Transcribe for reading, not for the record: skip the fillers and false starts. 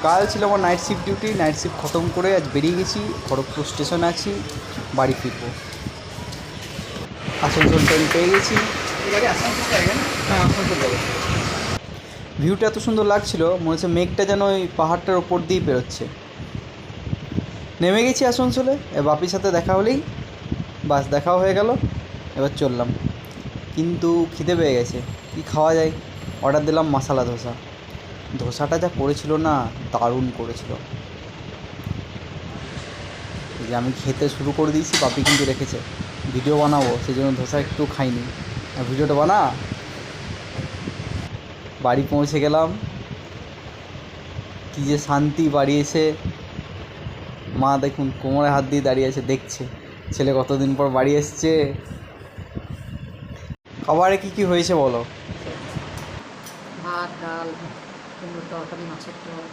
কাল ছিল আমার night shift duty, night shift খতম করে আজ বেরিয়ে গেছি, খড়গপুর স্টেশনে আছি, বাড়ি ফিরবো। আসানসোল ট্রেন পেয়ে গেছি। হ্যাঁ, আসানসোল যাবে। ভিউটা এত সুন্দর লাগছিল, মনে হচ্ছে মেঘটা যেন ওই পাহাড়টার ওপর দিয়েই বেরোচ্ছে। নেমে গেছি আসানসোলে, বাপির সাথে দেখা হলেই বাস দেখাও হয়ে গেল, এবার চললাম। কিন্তু খিদে পেয়ে গেছে, কী খাওয়া যায়? অর্ডার দিলাম মশালা ধোসা। ধোসাটা যা করেছিল না, দারুণ করেছিল। এই যে আমি খেতে শুরু করে দিয়েছি, বাপি কিন্তু রেখেছে ভিডিও বানাবো, সেই জন্য ধোসা একটু খাইনি। আর ভিডিওটা বানা। বাড়ি পৌঁছে গেলাম, কী যে শান্তি বাড়ি এসে। মা দেখুন কোমরে হাত দিয়ে দাঁড়িয়ে আছে, দেখছে ছেলে কতদিন পর বাড়ি এসছে। খাবারে কী কী হয়েছে বলো? ভাত, ডাল, কুমড়োর তরকারি, মাছের ঝোল।